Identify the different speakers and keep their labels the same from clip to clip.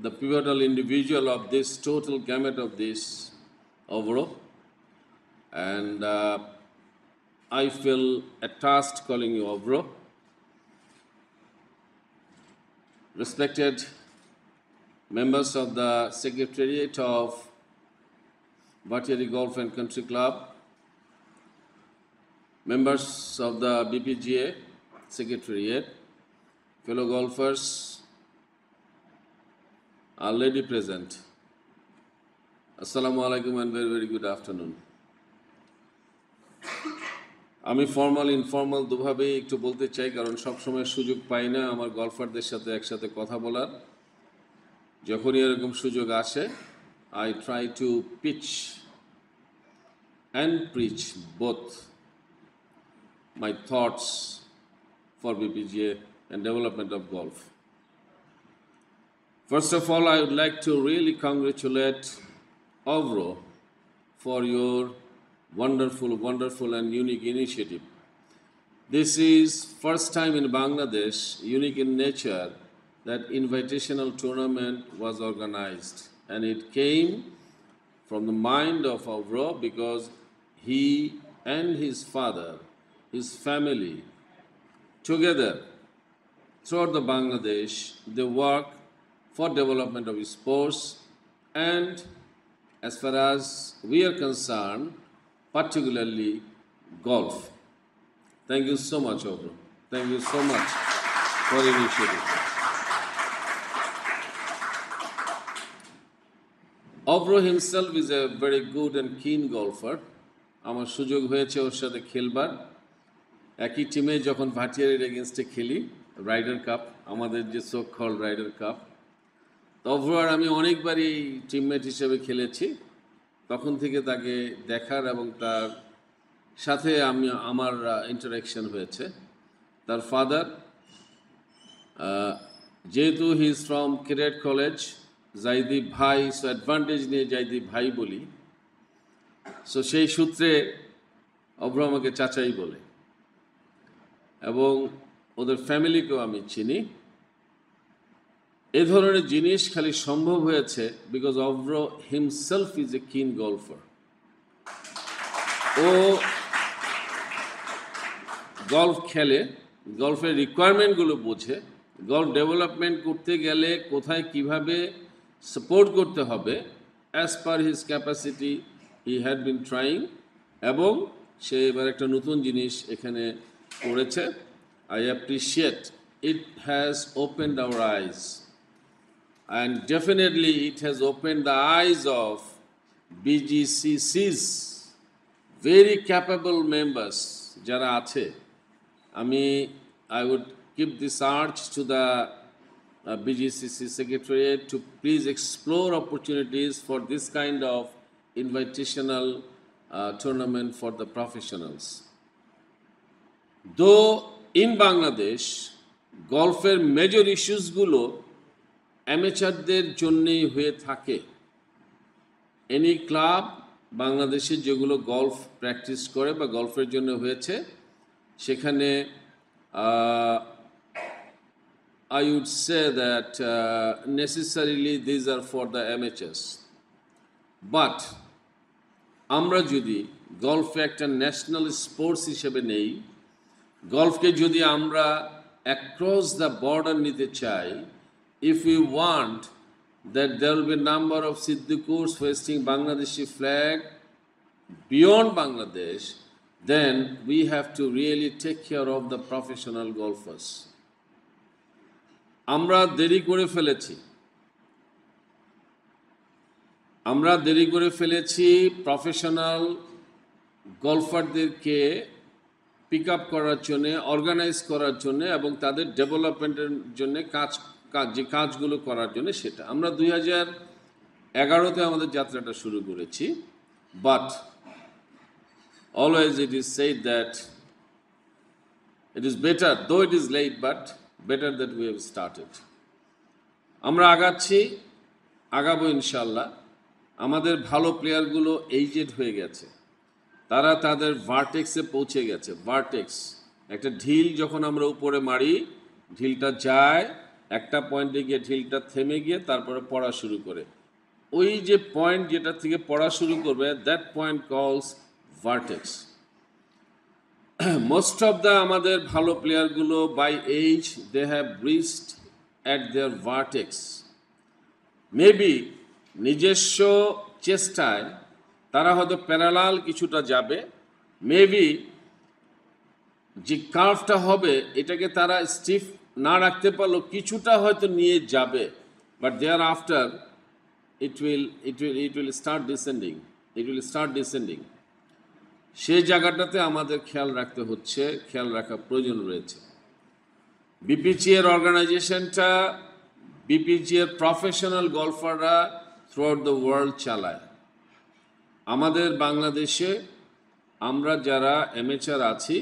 Speaker 1: the pivotal individual of this total gamut of this overall. And I feel attached calling you Ovro. Respected members of the Secretariat of Bhattiari Golf and Country Club, members of the BPGA Secretariat, fellow golfers, our lady present. Assalamu alaikum and very, very good afternoon. আমি formal informal দুভাবেই একটু বলতে চাই, কারণ সবসময় সুযোগ পাই না আমার গলফারদের সাথে একসাথে কথা বলার। যখনই এরকম সুযোগ আসে, I try to pitch and preach both my thoughts for BPGA and development of golf. First of all, I would like to really congratulate Ovro for your wonderful and unique initiative. This is first time in Bangladesh, unique in nature, that invitational tournament was organized, and it came from the mind of Ovro because he and his father, his family, together throughout the Bangladesh, they work for development of sports, and as far as we are concerned, particularly golf. Thank you so much, Ovro. Thank you so much for the initiative. Ovro himself is a very good and keen golfer. আমার সুযোগ হয়েছে ওর সাথে খেলবার। একই টিমে যখন ভাটিয়ারির এগেনস্টে খেলি, rider Cup, আমাদের যে so called Ryder Cup, Ovro আর আমি অনেকবারই টিমমেট হিসেবে খেলেছি। তখন থেকে তাকে দেখার এবং তার সাথে আমার ইন্টারাকশন হয়েছে। তার ফাদার, যেহেতু he is from cadet college, Zaidi ভাই, সো অ্যাডভান্টেজ নিয়ে জাইদি ভাই বলি, সো সেই সূত্রে Ovro আমাকে চাচাই বলে, এবং ওদের ফ্যামিলিকেও আমি চিনি। এই ধরনের জিনিস খালি সম্ভব হয়েছে because Ovro himself is a কিন গলফার। ও গলফ খেলে, গলফের রিকোয়ারমেন্টগুলো বোঝে, গলফ ডেভেলপমেন্ট করতে গেলে কোথায় কিভাবে সাপোর্ট করতে হবে, as per his capacity he had been trying, এবং সে এবার একটা নতুন জিনিস এখানে করেছে। I appreciate, it has opened our eyes, and definitely it has opened the eyes of BGCC's very capable members jara ache. I would give this urge to the BGCC Secretariat to please explore opportunities for this kind of invitational tournament for the professionals. Though in Bangladesh, golfer major issues gulo অ্যামেচারদের জন্যই হয়ে থাকে। Any club বাংলাদেশে যেগুলো golf practice করে বা গলফের জন্য হয়েছে, সেখানে I would say that necessarily these are for the amateurs. But আমরা যদি গলফে একটা ন্যাশনাল স্পোর্টস হিসেবে নেই, গলফকে যদি আমরা অ্যাক্রস দ্য বর্ডার নিতে চাই, if we want that there will be a number of Siddiqurs hoisting Bangladeshi flag beyond Bangladesh, then we have to really take care of the professional golfers. আমরা দেরি করে ফেলেছি প্রফেশনাল গলফারদেরকে পিক আপ করার জন্য, organise করার জন্য এবং তাদের ডেভেলপমেন্টের জন্য যে কাজগুলো করার জন্য। সেটা আমরা 2011-তে আমাদের যাত্রাটা শুরু করেছি, but always it is said that it is better, though it is late, but better that we have started. আমরা আগাবো ইনশাল্লাহ। আমাদের ভালো প্লেয়ারগুলো এইজেড হয়ে গেছে, তারা তাদের ভার্টেক্সে পৌঁছে গেছে। ভার্টেক্স একটা ঢিল যখন আমরা উপরে মারি, ঢিলটা যায় একটা পয়েন্টে গিয়ে ঢিলটা থেমে গিয়ে তারপরে পড়া শুরু করে। ওই যে পয়েন্ট যেটা থেকে পড়া শুরু করবে, that point calls vertex. Most of the আমাদের ভালো প্লেয়ারগুলো by age they have reached at their vertex. Maybe নিজস্ব চেষ্টায় তারা হয়তো প্যারালাল কিছুটা যাবে, মেবি যে কার্ভটা হবে এটাকে তারা স্টিফ না রাখতে পারলেও কিছুটা হয়তো নিয়ে যাবে, but thereafter it will start descending. সেই জায়গাটাতে আমাদের খেয়াল রাখতে হচ্ছে, খেয়াল রাখা প্রয়োজন রয়েছে। বিপিজি এর অর্গানাইজেশনটা, বিপিজি এর প্রফেশনাল গলফাররা থ্রু আউট দ্য ওয়ার্ল্ড চালায়। আমাদের বাংলাদেশে আমরা যারা অ্যামেচার আছি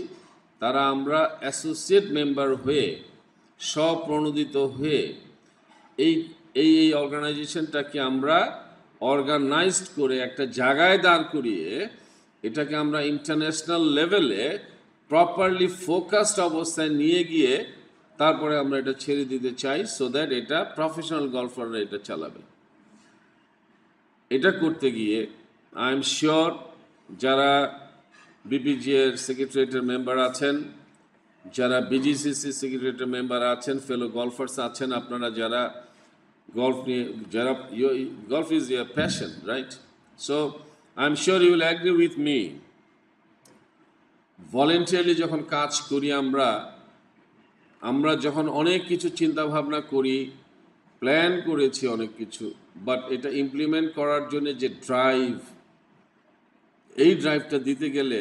Speaker 1: তারা আমরা অ্যাসোসিয়েট মেম্বার হয়ে, স্বপ্রণোদিত হয়ে এই এই এই অর্গানাইজেশনটাকে আমরা অর্গানাইজড করে একটা জায়গায় দাঁড় করিয়ে এটাকে আমরা ইন্টারন্যাশনাল লেভেলে প্রপারলি ফোকাসড অবস্থায় নিয়ে গিয়ে তারপরে আমরা এটা ছেড়ে দিতে চাই, সো দ্যাট এটা প্রফেশনাল গলফাররা এটা চালাবে। এটা করতে গিয়ে আই এম শিওর যারা বিপিজি এর সেক্রেটারিয়েটের মেম্বার আছেন, যারা বিজিসিসি সেক্রেটারিয়েটের মেম্বার আছেন, ফেলো গলফার্স আছেন, আপনারা যারা গলফ নিয়ে যারা golf is your passion, right? So I am sure you will agree with me, voluntarily যখন কাজ করি আমরা যখন অনেক কিছু চিন্তা ভাবনা করি, প্ল্যান করেছি অনেক কিছু, বাট এটা ইমপ্লিমেন্ট করার জন্য যে ড্রাইভ, এই ড্রাইভটা দিতে গেলে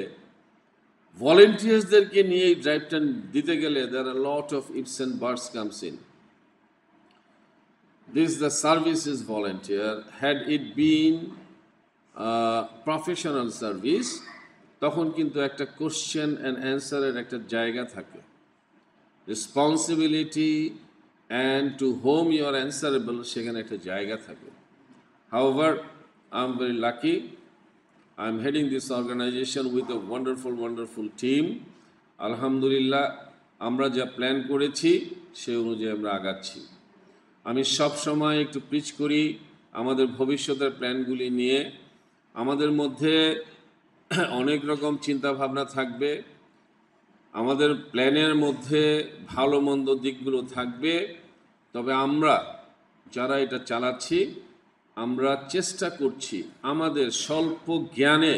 Speaker 1: ভলেন্টিয়ার্সদেরকে নিয়ে এই ড্রাইভটা দিতে গেলে there are a lot of ifs and buts comes in. This the service is volunteer. Had it been professional service, তখন কিন্তু একটা কোশ্চেন অ্যান্ড অ্যান্সারের একটা জায়গা থাকে, responsibility and to whom you are answerable, সেখানে একটা জায়গা থাকে। However, I'm very lucky. I'm heading this organization with a wonderful team. আলহামদুলিল্লাহ, আমরা যা প্ল্যান করেছি সেই অনুযায়ী আমরা আগাচ্ছি। আমি সব সময় একটু প্রিচ করি আমাদের ভবিষ্যতের প্ল্যানগুলি নিয়ে। আমাদের মধ্যে অনেক রকম চিন্তা ভাবনা থাকবে, আমাদের প্ল্যানের মধ্যে ভালো মন্দ দিকগুলো থাকবে, তবে আমরা যারা এটা চালাচ্ছি আমরা চেষ্টা করছি আমাদের স্বল্প জ্ঞানে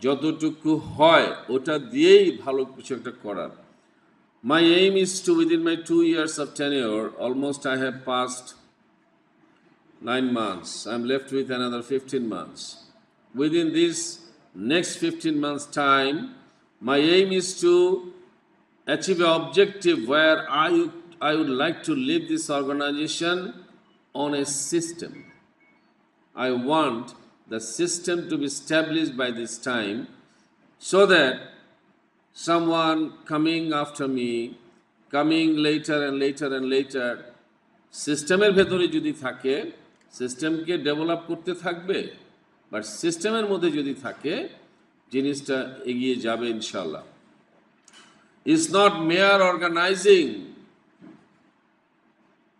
Speaker 1: যতটুকু হয় ওটা দিয়েই ভালো কিছু একটা করার। My aim is to, within my 2 years of tenure, almost I have passed 9 months. I'm left with another 15 months. Within this next 15 months time, my aim is to achieve an objective where I would like to lead this organization on a system. I want the system to be established by this time, so that someone coming after me, coming later and later, সিস্টেমের ভেতরে যদি থাকে, সিস্টেমকে develop করতে থাকবে, but সিস্টেমের মধ্যে যদি থাকে জিনিসটা এগিয়ে যাবে ইনশাল্লাহ। It's not mere organizing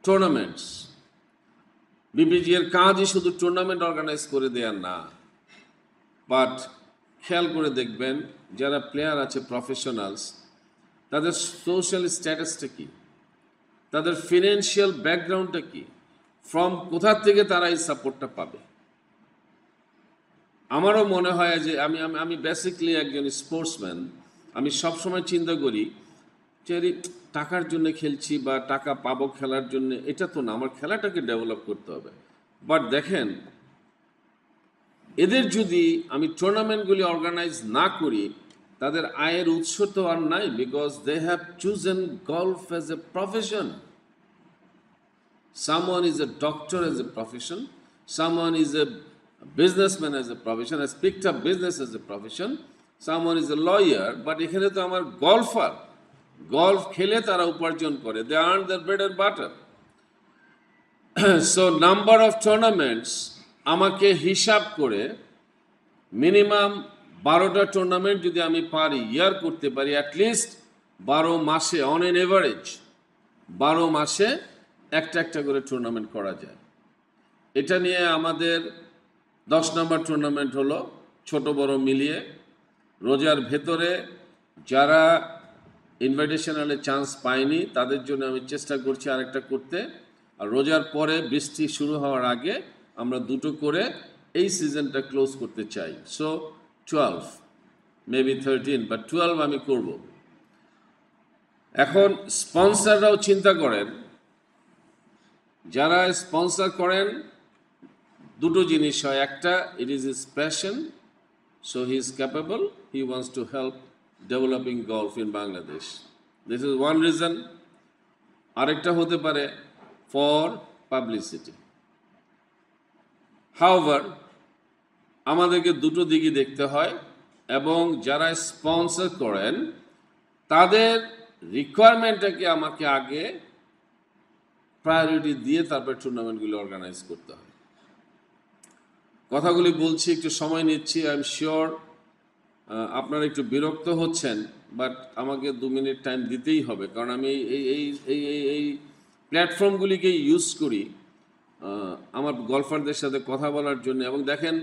Speaker 1: tournaments. BPG এর কাজই শুধু টুর্নামেন্ট অর্গানাইজ করে দেওয়া না, বাট খেয়াল করে দেখবেন যারা প্লেয়ার আছে প্রফেশনালস, তাদের সোশ্যাল স্ট্যাটাসটা কী, তাদের ফিনান্সিয়াল ব্যাকগ্রাউন্ডটা কী, ফ্রম কোথা থেকে তারা এই সাপোর্টটা পাবে। আমারও মনে হয় যে আমি বেসিকলি একজন স্পোর্টসম্যান, আমি সবসময় চিন্তা করি যে টাকার জন্য খেলছি বা টাকা পাবো খেলার জন্য, এটা তো না, আমার খেলাটাকে ডেভেলপ করতে হবে। বাট দেখেন, এদের যদি আমি টুর্নামেন্টগুলি অর্গানাইজ না করি, তাদের আয়ের উৎস তো আর নাই, because they have chosen golf as a profession. Someone is a doctor as a profession, someone is a businessman as a profession, has picked up business as a profession, someone is a lawyer, but এখানে তো আমার golfer, golf খেলে তারা উপার্জন করে, they earn their bread and butter. So number of tournaments আমাকে হিসাব করে মিনিমাম 12টা টুর্নামেন্ট যদি আমি পারি, ইয়ার করতে পারি, অ্যাটলিস্ট 12 মাসে অন এন এভারেজ 12 মাসে একটা একটা করে টুর্নামেন্ট করা যায়। এটা নিয়ে আমাদের 10 নম্বর টুর্নামেন্ট হলো, ছোট বড় মিলিয়ে। রোজার ভেতরে যারা ইনভাইটেশনালে চান্স পায়নি তাদের জন্য আমি চেষ্টা করছি আরেকটা করতে, আর রোজার পরে বৃষ্টি শুরু হওয়ার আগে আমরা দুটো করে এই সিজনটা ক্লোজ করতে চাই। সো 12, মেবি 13, বাট 12 আমি করব। এখন স্পন্সররাও চিন্তা করেন, যারা স্পন্সর করেন দুটো জিনিস হয়, একটা it is his passion, so he is capable, he wants to help developing golf in Bangladesh, this is one reason. আরেকটা হতে পারে ফর পাবলিসিটি। হাউএভার আমাদেরকে দুটো দিকই দেখতে হয়, এবং যারা স্পন্সর করেন তাদের রিকোয়ারমেন্টটাকে আমাকে আগে প্রায়োরিটি দিয়ে তারপর টুর্নামেন্টগুলো অর্গানাইজ করতে হয়। কথাগুলি বলছি, একটু সময় নিচ্ছি। আই এম শিওর আপনারা একটু বিরক্ত হচ্ছেন, বাট আমাকে 2 মিনিট টাইম দিতেই হবে, কারণ আমি এই এই এই এই এই প্ল্যাটফর্মগুলিকে ইউজ করি আমার গলফারদের সাথে কথা বলার জন্য। এবং দেখেন,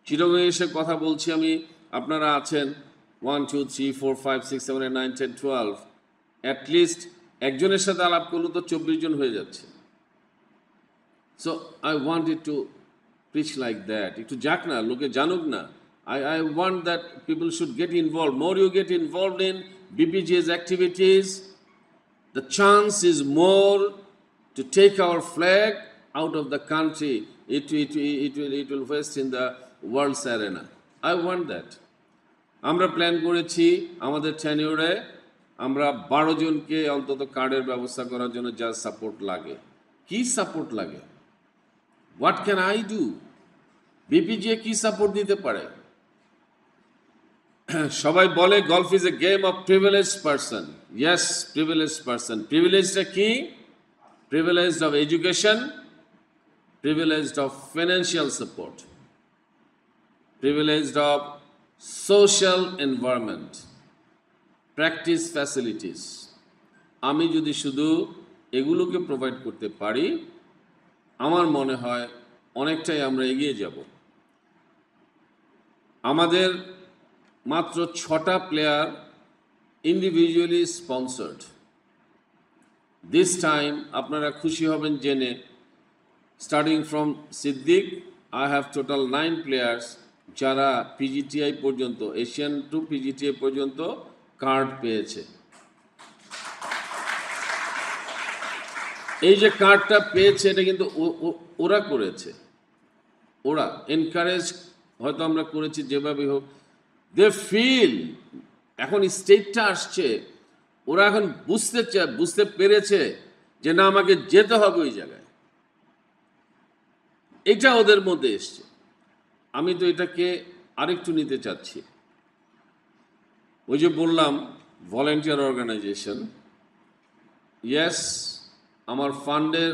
Speaker 1: চিরগঞ্জে এসে কথা বলছি আমি, আপনারা আছেন 1 2 3 4 5 6 7 8 9 10 12, অ্যাটলিস্ট একজনের সাথে আলাপ করলে তো 24 জন হয়ে যাচ্ছে। So I wanted to preach like that. একটু যাক না, লোকে জানুক না। I want that people should get involved. More you get involved in BPGA's activities, the chance is more to take our flag out of the country. It will waste in the world's arena. I want that. আমরা plan করেছি আমাদের টেনিউরে আমরা 12 জনকে অন্তত কার্ডের ব্যবস্থা করার জন্য যা সাপোর্ট লাগে। কি সাপোর্ট লাগে? What can I do? BPGA কি সাপোর্ট দিতে পারে? সবাই বলে golf is a game of privileged person. Yes, privileged person. প্রিভিলেজটা কি? Privileged of education, privileged of financial support, privileged of social environment, practice facilities. আমি যদি শুধু এগুলোকে প্রোভাইড করতে পারি, আমার মনে হয় অনেকটাই আমরা এগিয়ে যাব। আমাদের মাত্র 6টা player individually sponsored. This time আপনারা খুশি হবেন জেনে, starting from Siddique, I have total 9 players যারা পিজিটিআই পর্যন্ত, এশিয়ান টু পিজিটিআই পর্যন্ত কার্ড পেয়েছে। এই যে কার্ডটা পেয়েছে এটা কিন্তু ওরা করেছে, ওরা এনকারেজ হয়তো আমরা করেছি যেভাবে হোক। দে ফিল, এখন স্টেটটা আসছে, ওরা এখন বুঝতে পেরেছে যে না, আমাকে যেতে হবে ওই জায়গায়। এটা ওদের মধ্যে এসছে। আমি তো এটাকে আরেকটু নিতে চাচ্ছি। ওই যে বললাম ভলেন্টিয়ার অর্গানাইজেশন, ইয়েস, আমার ফান্ডের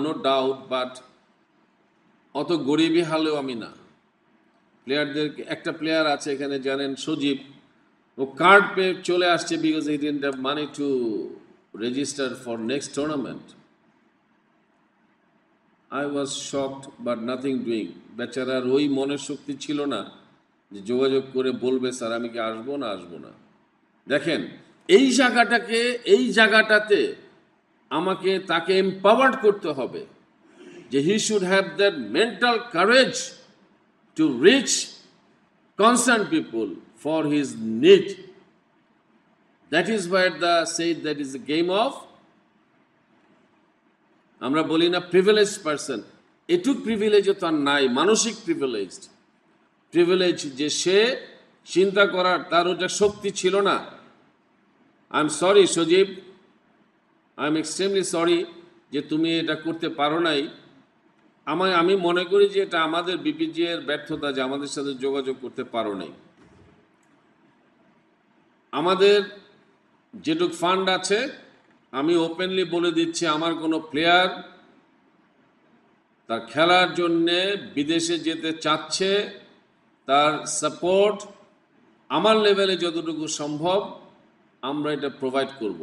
Speaker 1: নো ডাউট, বাট অত গরিবই হালেও আমি না। প্লেয়ারদেরকে, একটা প্লেয়ার আছে এখানে জানেন, সজীব, ও কার্ড পেয়ে চলে আসছে because he didn't have money to register for next tournament. I was shocked but nothing doing. বেচারার ওই মনের শক্তি ছিল না যে যোগাযোগ করে বলবে স্যার আমি কি আসবো না। দেখেন, এই জায়গাটাতে আমাকে তাকে এম্পাওয়ার্ড করতে হবে যে he should have that mental courage to reach concern people for his need. That is what the said that is the game of, আমরা বলি না প্রিভিলেজড পারসন। এটুক প্রিভিলেজও তার নাই, মানসিক প্রিভিলেজ যে সে চিন্তা করার তার ওটা শক্তি ছিল না। I am sorry Sajib, I am extremely sorry যে তুমি এটা করতে পারো নাই। আমি মনে করি যে এটা আমাদের বিপিজি এর ব্যর্থতা যে আমাদের সাথে যোগাযোগ করতে পারো নাই। আমাদের যেটুক ফান্ড আছে, আমি ওপেনলি বলে দিচ্ছি, আমার কোনো প্লেয়ার তার খেলার জন্যে বিদেশে যেতে চাচ্ছে, তার সাপোর্ট আমার লেভেলে যতটুকু সম্ভব আমরা এটা প্রোভাইড করব।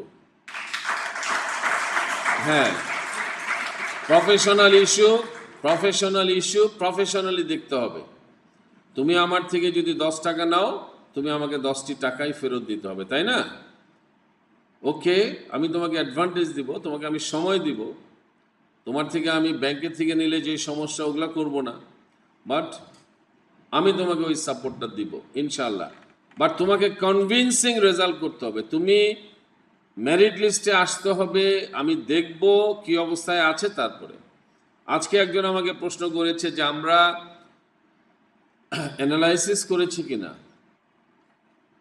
Speaker 1: হ্যাঁ, প্রফেশনাল ইস্যু প্রফেশনালি দেখতে হবে। তুমি আমার থেকে যদি 10 টাকা নাও, তুমি আমাকে 10টি টাকাই ফেরত দিতে হবে, তাই না? ওকে, আমি তোমাকে অ্যাডভান্টেজ দিব, তোমাকে আমি সময় দিব। তোমার থেকে আমি ব্যাংকের থেকে নিলে যে সমস্যা ওগুলো করব না, বাট আমি তোমাকে ওই সাপোর্টটা দিব ইনশাল্লাহ। বাট তোমাকে কনভিনসিং রেজাল্ট করতে হবে। তুমি মেরিট লিস্টে আসতে হবে, আমি দেখব কি অবস্থায় আছে। তারপরে আজকে একজন আমাকে প্রশ্ন করেছে যে আমরা অ্যানালাইসিস করেছি কিনা।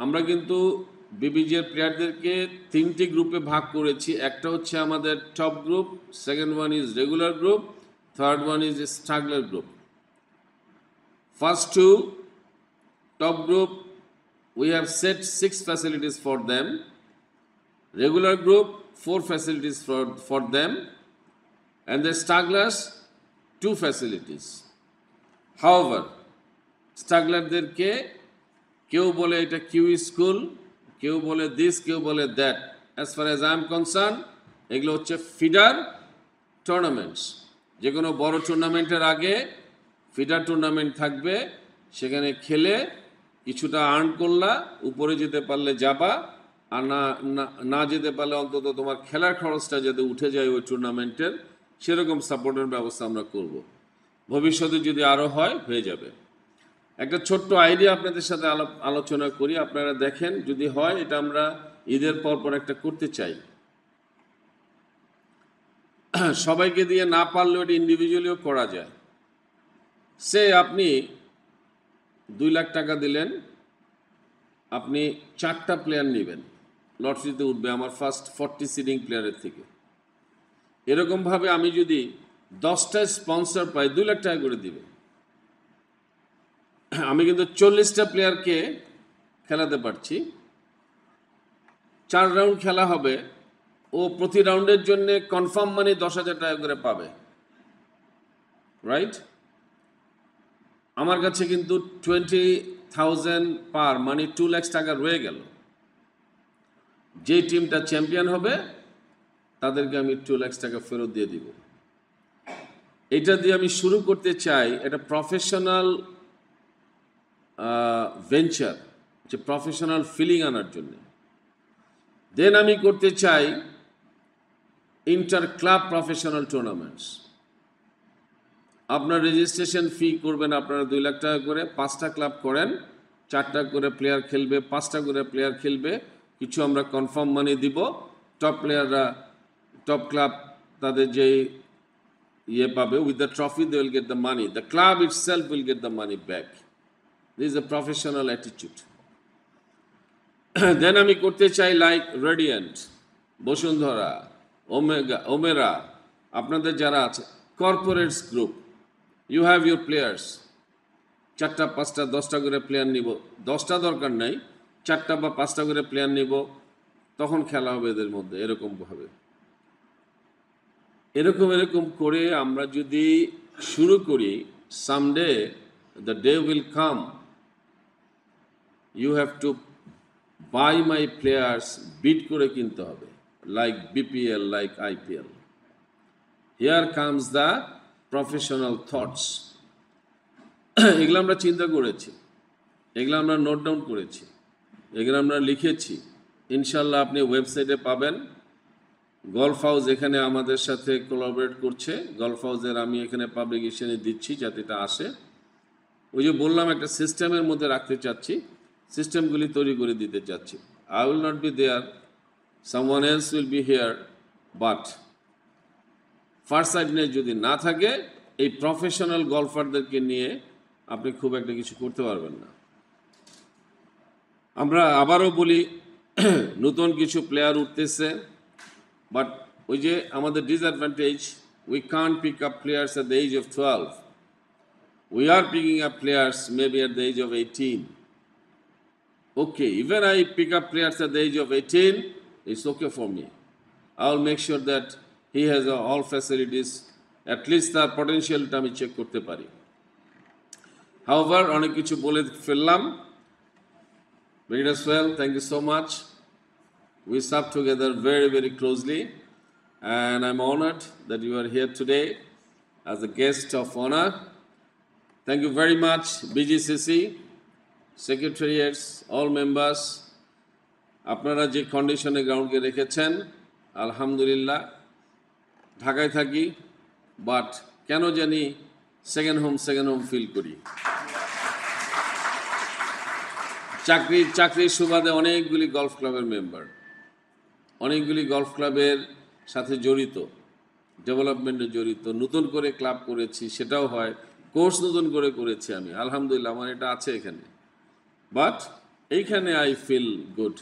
Speaker 1: আমরা কিন্তু বিবিজির প্লেয়ারদেরকে 3টি গ্রুপে ভাগ করেছি। একটা হচ্ছে আমাদের top group, second one is regular group, third one is struggler group. First two top group, we have set 6 facilities for them. Regular group, 4 facilities for them. And the stragglers, 2 facilities. However, স্ট্রাগলারদেরকে কেউ বলে এটা kiwi school, কেউ বলে this, কেউ বলে that. As far as I am concern, এগুলো হচ্ছে feeder tournaments. যে কোনো বড় টুর্নামেন্টের আগে ফিডার টুর্নামেন্ট থাকবে, সেখানে খেলে কিছুটা আর্ন করলা, উপরে যেতে পারলে যাবা, আর না যেতে পারলে অন্তত তোমার খেলার খরচটা যাতে উঠে যায় ওই টুর্নামেন্টের, সেরকম সাপোর্টের ব্যবস্থা আমরা করব। ভবিষ্যতে যদি আরও হয়ে যাবে। একটা ছোট্ট আইডিয়া আপনাদের সাথে আলোচনা করি, আপনারা দেখেন যদি হয়। এটা আমরা ঈদের পর একটা করতে চাই। সবাইকে দিয়ে না পারলেও এটা ইন্ডিভিজুয়ালিও করা যায়। সে আপনি 2 লাখ টাকা দিলেন, আপনি 4টা প্লেয়ার নেবেন, লটারিতে উঠবে আমার ফার্স্ট 40 সিডিং প্লেয়ারের থেকে। এরকমভাবে আমি যদি 10টা স্পন্সর পাই, 2 লাখ টাকা করে দিবে। আমি কিন্তু 40টা প্লেয়ারকে খেলাতে পারছি। 4 রাউন্ড খেলা হবে, ও প্রতি রাউন্ডের জন্য কনফার্ম মানি 10,000 টাকা করে পাবে, রাইট? আমার কাছে কিন্তু 20,000 পার, মানে 2 লাখ টাকা রয়ে গেল। যে টিমটা চ্যাম্পিয়ন হবে তাদেরকে আমি 2 লাখ টাকা ফেরত দিয়ে দিব। এটা দিয়ে আমি শুরু করতে চাই এটা প্রফেশনাল ভেঞ্চার, যে প্রফেশনাল ফিলিং আনার জন্য। দেন আমি করতে চাই ইন্টার ক্লাব প্রফেশনাল টুর্নামেন্টস। আপনার রেজিস্ট্রেশন ফি করবেন আপনারা 2 লাখ টাকা করে। 5টা ক্লাব করেন, 4টা করে প্লেয়ার খেলবে, 5টা করে প্লেয়ার খেলবে। কিছু আমরা কনফার্ম মানি দিব। টপ প্লেয়াররা, টপ ক্লাব তাদের যে পাবে, with the trophy they will get the money, the club itself will get the money back. This is a professional attitude. Then আমি করতে চাই লাইক রেডিয়েন্ট, বসুন্ধরা, ওমেরা, আপনাদের যারা আছে corporates group, you have your players. 4টা 5টা 10টা করে প্লেয়ার নিব, 10টা দরকার নাই, 4টা বা 5টা করে প্লেয়ার নিব, তখন খেলা হবে এদের মধ্যে। এরকম করে আমরা যদি শুরু করি, someday the day will come, you have to buy my players, bid করে কিনতে হবে, like BPL, like IPL. Here comes the professional thoughts. এগুলো আমরা চিন্তা করেছি, এগুলো আমরা নোট ডাউন করেছি, এগুলো আমরা লিখেছি। ইনশাল্লাহ আপনি ওয়েবসাইটে পাবেন। গলফ হাউস এখানে আমাদের সাথে কোলাবরেট করছে। গলফ হাউসের আমি এখানে পাবলিকেশনে দিচ্ছি যাতে এটা আসে। ওই যে বললাম একটা সিস্টেমের মধ্যে রাখতে চাচ্ছি, সিস্টেমগুলি তৈরি করে দিতে চাচ্ছি। I will not be there, someone else will be here, but first সাইডনে যদি না থাকে, এই প্রফেশনাল গলফারদেরকে নিয়ে আপনি খুব একটা কিছু করতে পারবেন না। আমরা আবারও বলি, নতুন কিছু প্লেয়ার উঠতেছে, বাট ওই যে আমাদের disadvantage, we can't pick up players at the age of 12. We are picking up players maybe at the age of 18. Okay, even I pick up players at the age of 18, it's okay for me. I will make sure that he has all facilities, at least তার potentialটা আমি check করতে পারি। However, অনেক কিছু বলে ফেললাম। Very well, thank you so much. We serve together very, very closely, and I'm honored that you are here today as a guest of honor. Thank you very much, BGCC, secretariats, all members. আপনারা যে কন্ডিশনে গ্রাউন্ডকে রেখেছেন, আলহামদুলিল্লাহ। ঢাকায় থাকি, but কেন জানি second home feel করি। চাকরির সুবাদে অনেকগুলি গলফ ক্লাবের মেম্বার, অনেকগুলি গলফ ক্লাবের সাথে জড়িত, ডেভেলপমেন্টে জড়িত, নতুন করে ক্লাব করেছি, সেটাও হয়, কোর্স নতুন করে করেছি আমি, আলহামদুলিল্লাহ আমার এটা আছে এখানে। বাট এইখানে আই ফিল গুড।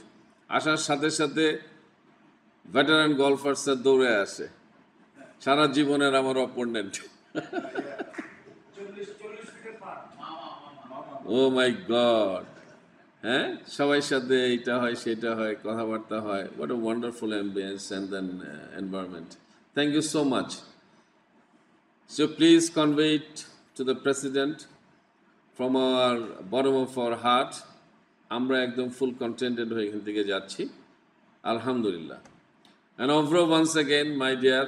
Speaker 1: আসার সাথে সাথে ভেটারান গলফার্সের দৌড়ে আসে, সারা জীবনের আমার অপোনেন্ট। ও মাই গড, হ্যাঁ, সবাই সাথে এইটা হয় সেটা হয়, কথাবার্তা হয়। What a wonderful ambience and then environment. Thank you so much. So please convey it to the president from our bottom of our heart. আমরা একদম ফুল কন্টেন্টেড হয়ে এখান থেকে যাচ্ছি, আলহামদুলিল্লাহ। And overall, once again, my dear,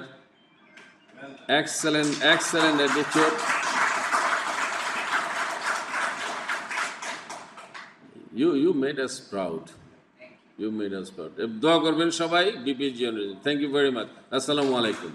Speaker 1: excellent attitude. You made us proud. You made us proud. Dua korben shobai, BPG. Thank you very much. Assalamu alaikum.